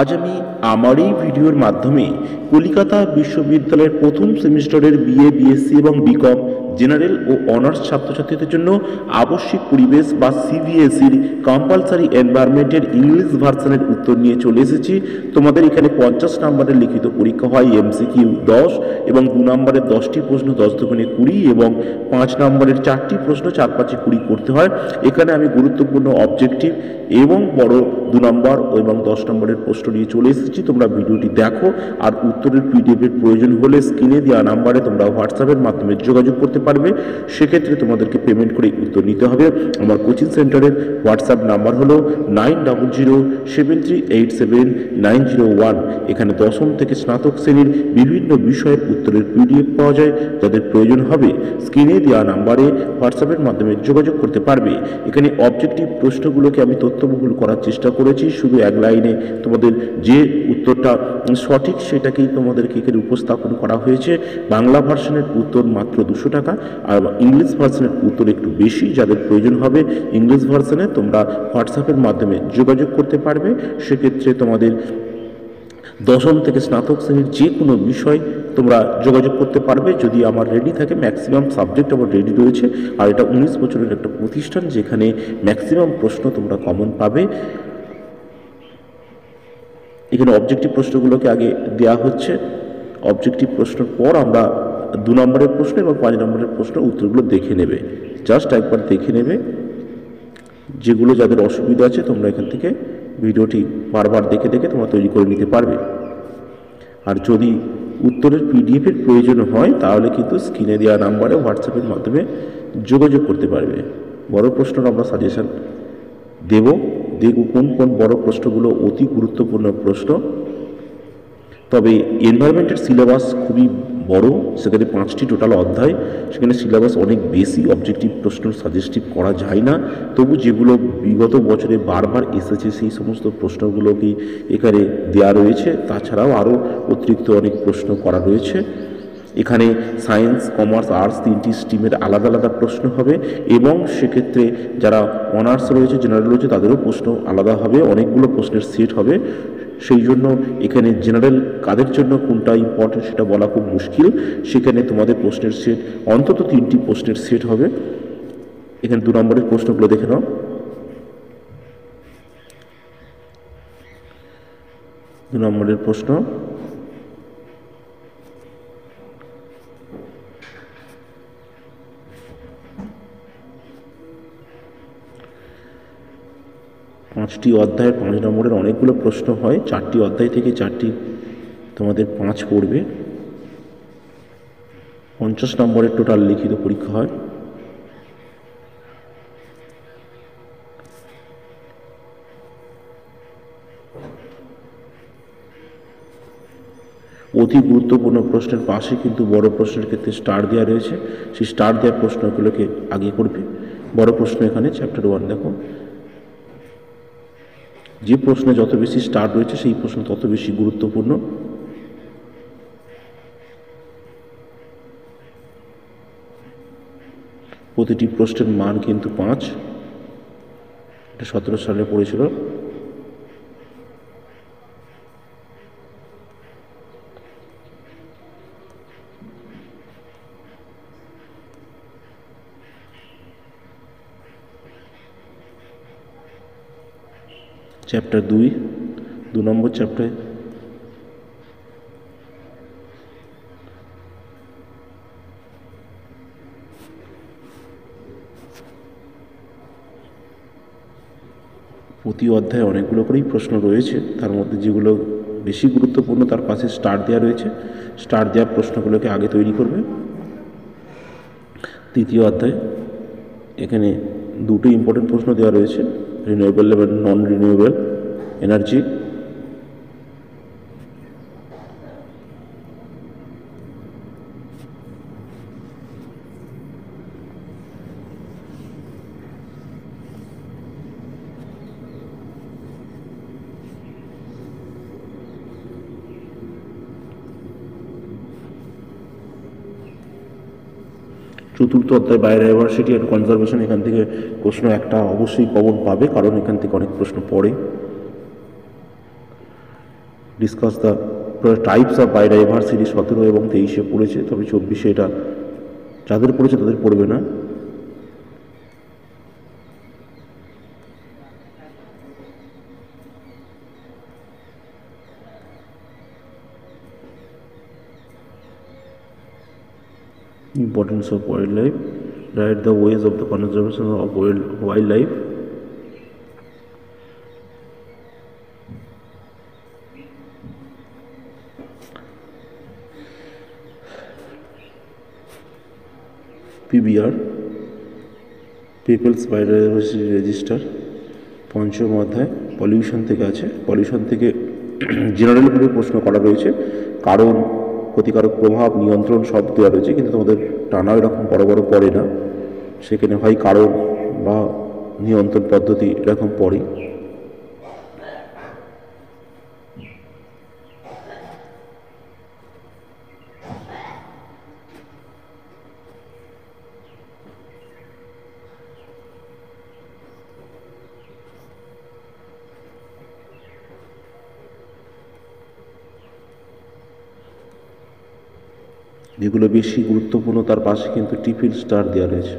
আজ আমি আমার এই ভিডিওর মাধ্যমে কলকাতা বিশ্ববিদ্যালয়ের প্রথম সেমিস্টারের বিএ, বিএসসি এবং বিকম জেনারেল ও অনার্স ছাত্রছাত্রীদের জন্য আবশ্যিক পরিবেশ বা সিবিএসইর কম্পালসারি এনভায়রনমেন্টের ইংলিশ ভার্সনের উত্তর নিয়ে চলে এসেছি। তোমাদের এখানে 50 নম্বরের লিখিত পরীক্ষা হয়, এমসিকিউ 10 এবং 2 নম্বরের 10টি প্রশ্ন 10 দুগুণে 20 এবং 5 নম্বরের 4টি প্রশ্ন 4 5 20 করতে হয়। এখানে আমি গুরুত্বপূর্ণ অবজেক্টিভ এবং বড় 2 নম্বর এবং 10 নম্বরের প্রশ্ন নিয়ে চলে এসেছি। তোমরা ভিডিওটি দেখো, আর উত্তরের পিডিএফের প্রয়োজন হলে স্ক্রিনে দেওয়া নাম্বারে তোমরা হোয়াটসঅ্যাপের মাধ্যমে যোগাযোগ করতে পারবে। সেক্ষেত্রে তোমাদেরকে পেমেন্ট করে উত্তর নিতে হবে। আমার কোচিং সেন্টারের হোয়াটসঅ্যাপ নাম্বার হলো 9007387901। এখানে দশম থেকে স্নাতক শ্রেণীর বিভিন্ন বিষয়ের উত্তরের পিডিএফ পাওয়া যায়। যাদের প্রয়োজন হবে স্ক্রিনে দেওয়া নাম্বারে হোয়াটসঅ্যাপের মাধ্যমে যোগাযোগ করতে পারবে। এখানে অবজেক্টিভ প্রশ্নগুলোকে আমি তথ্যবহুল করার চেষ্টা করেছি। শুধু এক লাইনে তোমাদের যে উত্তরটা সঠিক সেটাকেই তোমাদেরকে এখানে উপস্থাপন করা হয়েছে। বাংলা ভার্সনের উত্তর মাত্র 200 টাকা, আর ইংলিশ ভার্সনের উত্তর একটু বেশি। যাদের প্রয়োজন হবে ইংলিশ ভার্সনে তোমরা হোয়াটসঅ্যাপের মাধ্যমে যোগাযোগ করতে পারবে। সেক্ষেত্রে তোমাদের দশম থেকে স্নাতক শ্রেণীর যে কোনো বিষয় তোমরা যোগাযোগ করতে পারবে যদি আমার রেডি থাকে। ম্যাক্সিমাম সাবজেক্ট আমার রেডি রয়েছে, আর এটা 19 বছরের একটা প্রতিষ্ঠান যেখানে ম্যাক্সিমাম প্রশ্ন তোমরা কমন পাবে। এখানে অবজেক্টিভ প্রশ্নগুলোকে আগে দেওয়া হচ্ছে। অবজেক্টিভ প্রশ্নের পর আমরা 2 নম্বরের প্রশ্ন এবং 5 নম্বরের প্রশ্ন উত্তরগুলো দেখে নেবে। জাস্ট একবার দেখে নেবে। যেগুলো যাদের অসুবিধা আছে তোমরা এখান থেকে ভিডিওটি বারবার দেখে দেখে তোমরা তৈরি করে নিতে পারবে। আর যদি উত্তরের পিডিএফের প্রয়োজন হয় তাহলে কিন্তু স্ক্রিনে দেওয়া নাম্বারে হোয়াটসঅ্যাপের মাধ্যমে যোগাযোগ করতে পারবে। বড় প্রশ্নের আমরা সাজেশন দেব, দেখব কোন কোন বড় প্রশ্নগুলো অতি গুরুত্বপূর্ণ প্রশ্ন। তবে এনভায়রনমেন্টের সিলেবাস খুবই বড়, সেখানে 5টি টোটাল অধ্যায়, সেখানে সিলেবাস অনেক বেশি। অবজেক্টিভ প্রশ্ন সাজেস্টিভ করা যায় না, তবু যেগুলো বিগত বছরে বারবার এসেছে সেই সমস্ত প্রশ্নগুলোকেই এখানে দেওয়া রয়েছে। তাছাড়াও আরও অতিরিক্ত অনেক প্রশ্ন করা রয়েছে। এখানে সায়েন্স, কমার্স, আর্টস 3টি স্ট্রিমের আলাদা আলাদা প্রশ্ন হবে, এবং সেক্ষেত্রে যারা অনার্স রয়েছে, জেনারেল রয়েছে, তাদেরও প্রশ্ন আলাদা হবে। অনেকগুলো প্রশ্নের সেট হবে। সেই জন্য এখানে জেনারেল কাদের জন্য কোনটা ইম্পর্টেন্ট সেটা বলা খুব মুশকিল। সেখানে তোমাদের প্রশ্নের সেট অন্তত 3টি প্রশ্নের সেট হবে। এখানে 2 নম্বরের প্রশ্নগুলো দেখে নাও। 2 নম্বরের প্রশ্ন পাঁচটি অধ্যায়ের 5 নম্বরের অনেকগুলো প্রশ্ন হয়। 4টি অধ্যায় থেকে 4টি তোমাদের 5 পড়বে। 50 নম্বরের টোটাল লিখিত পরীক্ষা হয়। অতি গুরুত্বপূর্ণ প্রশ্নের পাশে কিন্তু বড় প্রশ্নের ক্ষেত্রে স্টার দেওয়া রয়েছে। সেই স্টার দেওয়া প্রশ্নগুলোকে আগে করবে। বড় প্রশ্ন এখানে চ্যাপ্টার 1 দেখো, যে প্রশ্নে যত বেশি স্টার রয়েছে সেই প্রশ্ন তত বেশি গুরুত্বপূর্ণ। প্রতিটি প্রশ্নের মান কিন্তু 5। এটা 17 সালে পড়েছিল। চ্যাপ্টার 2 নম্বর চ্যাপ্টার প্রতি অধ্যায়ে অনেকগুলো করেই প্রশ্ন রয়েছে। তার মধ্যে যেগুলো বেশি গুরুত্বপূর্ণ তার পাশে স্টার দেওয়া রয়েছে। স্টার দেওয়া প্রশ্নগুলোকে আগে তৈরি করবে। 3য় অধ্যায়, এখানে 2টি ইম্পর্টেন্ট প্রশ্ন দেওয়া রয়েছে, রিনিউয়েবল এবং নন রিনিউয়েবল এনার্জি। চতুর্থ অধ্যায় বায়োডাইভার্সিটি অ্যান্ড কনজারভেশন। এখান থেকে প্রশ্ন একটা অবশ্যই কমন পাবে, কারণ এখান থেকে অনেক প্রশ্ন পড়ে। Discuss the types of biodiversity 17 এবং 23-এ পড়েছে, তবে 24-এ এটা যাদের পড়েছে তাদের পড়বে না। Importance of wildlife, write the ways of the conservation of wildlife. PBR, people's biodiversity register, পঞ্চম অধ্যায় পলিউশন থেকে আছে। পলিউশন থেকে জেনারেলভাবে প্রশ্ন করা রয়েছে, কারণ, ক্ষতিকারক প্রভাব, নিয়ন্ত্রণ সব দেওয়া রয়েছে, কিন্তু তোমাদের টানা এরকম বড় বড় পড়ে না, সেখানে হয় কারণ বা নিয়ন্ত্রণ পদ্ধতি এরকম পড়ে। যেগুলো বেশি গুরুত্বপূর্ণ তার পাশে কিন্তু টিফিন স্টার দেওয়া রয়েছে।